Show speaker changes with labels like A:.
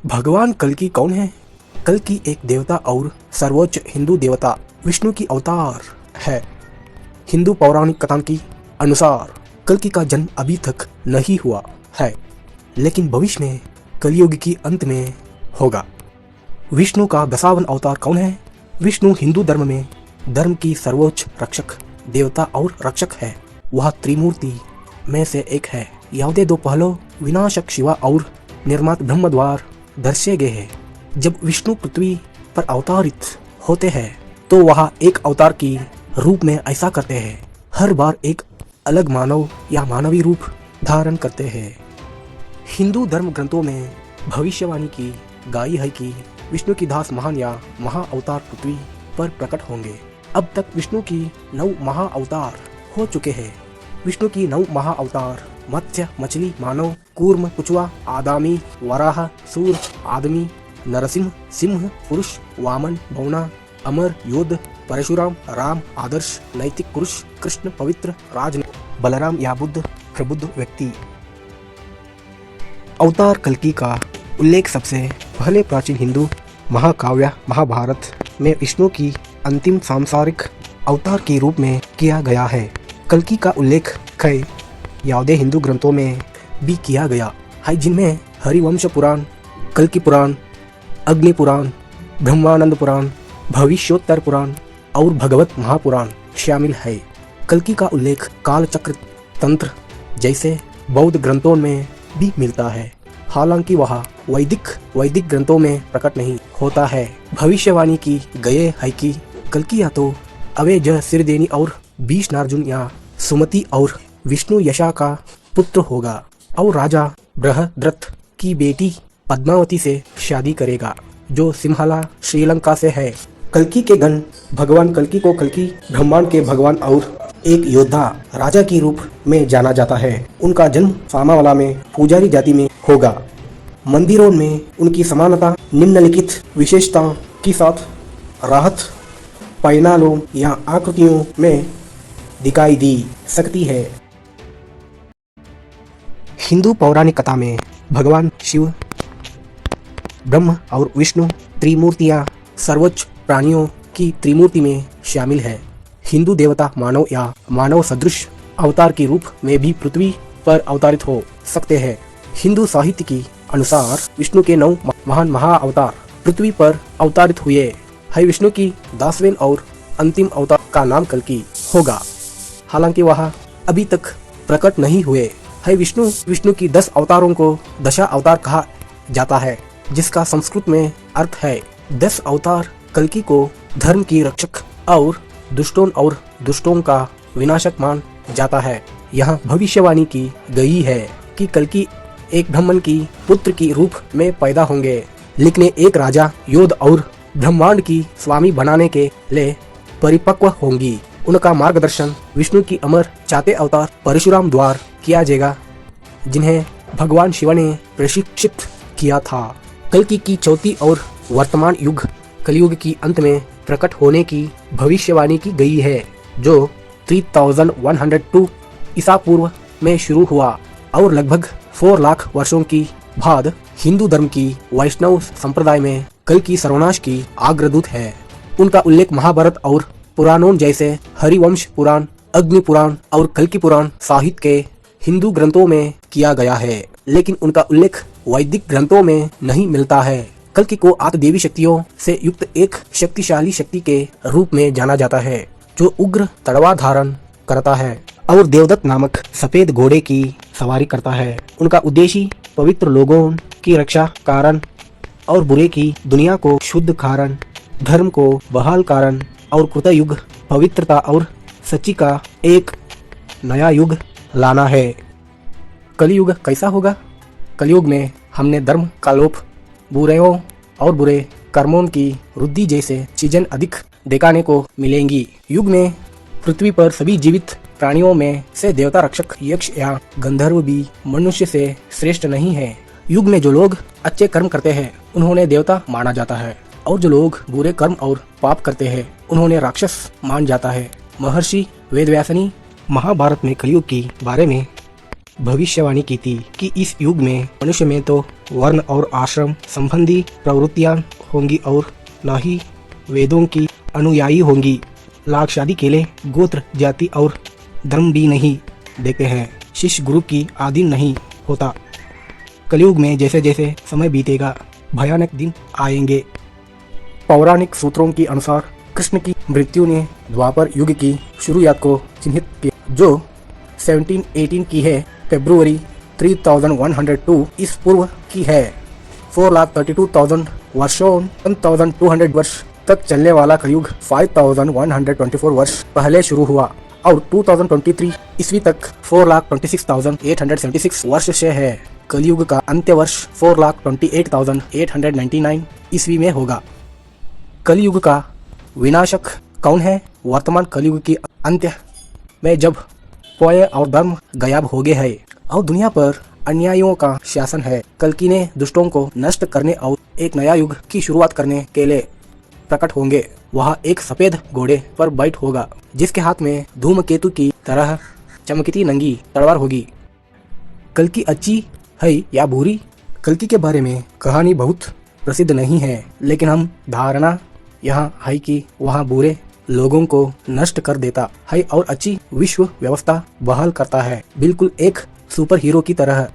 A: भगवान कल्कि कौन है? कल्कि एक देवता और सर्वोच्च हिंदू देवता विष्णु की अवतार है। हिंदू पौराणिक कथाओं के अनुसार कल्कि का जन्म अभी तक नहीं हुआ है, लेकिन भविष्य में कलयुग की अंत में होगा। विष्णु का 10वां अवतार कौन है? विष्णु हिंदू धर्म में धर्म की सर्वोच्च रक्षक देवता और रक्षक है। वह त्रिमूर्ति में से एक है। ಯಾವುದೇ दो पहलू विनाशक शिवा और निर्मात ब्रह्म द्वार दर्शे गए हैं। जब विष्णु पृथ्वी पर अवतारित होते हैं तो वह एक अवतार की रूप में ऐसा करते हैं। हर बार एक अलग मानव या मानवी रूप धारण करते हैं। हिंदू धर्म ग्रंथों में भविष्यवाणी की गाई है कि विष्णु की 10 महान या महा अवतार पृथ्वी पर प्रकट होंगे। अब तक विष्णु की 9 महा अवतार हो चुके हैं। विष्णु की 9 महा अवतार मत्स्य, मछली, मानव, कूर्म, कुचवा, आदामी, वराह, सूर, आदमी, नरसिंह, सिंह, पुरुष, वामन, बौना, अमर, योद्ध, परशुराम, राम, आदर्श, नैतिक पुरुष, कृष्ण, पवित्र, राज, बलराम या बुद्ध, प्रबुद्ध व्यक्ति। अवतार कल्कि का उल्लेख सबसे पहले प्राचीन हिंदू महाकाव्य महाभारत में विष्णु की अंतिम सांसारिक अवतार के रूप में किया गया है। कल्कि का उल्लेख कई यादे हिंदू ग्रंथों में भी किया गया है, जिनमें हरिवंश पुराण, कल्कि पुराण, अग्नि पुराण, ब्रह्मानंद पुराण, भविष्योत्तर पुराण और भगवत महापुराण शामिल है। कल्कि का उल्लेख कालचक्र तंत्र जैसे बौद्ध ग्रंथों में भी मिलता है, हालांकि वह वैदिक ग्रंथों में प्रकट नहीं होता है। भविष्यवाणी की गए है कि कल्कि या तो अवेज सिरदेनी और भीष्मार्जुन या सुमति और विष्णु यशा का पुत्र होगा और राजा बृहद्रथ की बेटी पद्मावती से शादी करेगा, जो सिंहला श्रीलंका से है। कल्कि के गण भगवान कल्कि को कल्कि ब्रह्मांड के भगवान और एक योद्धा राजा के रूप में जाना जाता है। उनका जन्म सामावाला में पुजारी जाति में होगा। मंदिरों में उनकी समानता निम्नलिखित विशेषताओं के साथ राहत पैनालों या आकृतियों में दिखाई दी सकती है। हिंदू पौराणिक कथा में भगवान शिव, ब्रह्म और विष्णु त्रिमूर्तियां सर्वोच्च प्राणियों की त्रिमूर्ति में शामिल है। हिंदू देवता मानव या मानव सदृश अवतार के रूप में भी पृथ्वी पर अवतारित हो सकते हैं। हिंदू साहित्य के अनुसार विष्णु के 9 महान महा अवतार पृथ्वी पर अवतारित हुए है। विष्णु की 10वें और अंतिम अवतार का नाम कल्कि होगा, हालांकि वह अभी तक प्रकट नहीं हुए है। विष्णु की 10 अवतारों को दशा अवतार कहा जाता है, जिसका संस्कृत में अर्थ है 10 अवतार। कल्कि को धर्म की रक्षक और दुष्टों का विनाशक मान जाता है। यहाँ भविष्यवाणी की गई है कि कल्कि एक ब्राह्मण की पुत्र की रूप में पैदा होंगे, लेकिन एक राजा, योद्ध और ब्रह्मांड की स्वामी बनाने के लिए परिपक्व होंगी। उनका मार्गदर्शन विष्णु की अमर चाहते अवतार परशुराम द्वारा किया जाएगा, जिन्हें भगवान शिव ने प्रशिक्षित किया था। कल्कि की चौथी और वर्तमान युग कलयुग की अंत में प्रकट होने की भविष्यवाणी की गई है, जो 3102 ईसा पूर्व में शुरू हुआ और लगभग 4 लाख वर्षों की बाद हिंदू धर्म की वैष्णव संप्रदाय में कल्कि सर्वनाश की अग्रदूत है। उनका उल्लेख महाभारत और पुराणों जैसे हरिवंश पुराण, अग्नि पुराण और कल्कि पुराण साहित्य के हिंदू ग्रंथों में किया गया है, लेकिन उनका उल्लेख वैदिक ग्रंथों में नहीं मिलता है। कल्कि को आत्मदेवी शक्तियों से युक्त एक शक्तिशाली शक्ति के रूप में जाना जाता है, जो उग्र तलवार धारण करता है और देवदत्त नामक सफेद घोड़े की सवारी करता है। उनका उद्देश्य पवित्र लोगों की रक्षा कारण और बुरे की दुनिया को शुद्ध कारण, धर्म को बहाल कारण और कृतयुग पवित्रता और सच्ची का एक नया युग लाना है। कलयुग कैसा होगा? कलयुग में हमने धर्म का लोप, बुराइयों और बुरे कर्मों की वृद्धि जैसे चीजें अधिक देखने को मिलेंगी। युग में पृथ्वी पर सभी जीवित प्राणियों में से देवता रक्षक यक्ष या गंधर्व भी मनुष्य से श्रेष्ठ नहीं है। युग में जो लोग अच्छे कर्म करते हैं उन्होंने देवता माना जाता है, और जो लोग बुरे कर्म और पाप करते हैं उन्होंने राक्षस मान जाता है। महर्षि वेदव्यास ने महाभारत में कलयुग के बारे में भविष्यवाणी की थी कि इस युग में मनुष्य में तो वर्ण और आश्रम संबंधी प्रवृत्तियां होंगी और न ही वेदों की अनुयायी होंगी। लाख शादी के लिए गोत्र जाति और धर्म भी नहीं देखते हैं। शिष्य गुरु की आधीन नहीं होता। कलयुग में जैसे जैसे समय बीतेगा भयानक दिन आएंगे। पौराणिक सूत्रों के अनुसार कृष्ण की मृत्यु ने द्वापर युग की शुरुआत को चिन्हित किया, जो 1718 की है। फरवरी 3102 इस पूर्व की है। 4,32,000 वर्षों 1,200 वर्ष तक चलने वाला कलयुग 5,124 वर्ष पहले शुरू हुआ और 2023 ईस्वी तक 4,26,876 वर्ष से है। कलयुग का अंत्य वर्ष 4,28,899 ईस्वी में होगा। कलयुग का विनाशक कौन है? वर्तमान कलयुग के अंत्य में जब पुण्य और धर्म गायब हो गए हैं और दुनिया पर अन्यायों का शासन है, कल्कि ने दुष्टों को नष्ट करने और एक नया युग की शुरुआत करने के लिए प्रकट होंगे। वह एक सफेद घोड़े पर बैठ होगा, जिसके हाथ में धूमकेतु की तरह चमकती नंगी तलवार होगी। कल्कि अच्छी है या बुरी? कल्कि के बारे में कहानी बहुत प्रसिद्ध नहीं है, लेकिन हम धारणा यहाँ है कि वह बुरे लोगों को नष्ट कर देता है और अच्छी विश्व व्यवस्था बहाल करता है, बिल्कुल एक सुपर हीरो की तरह।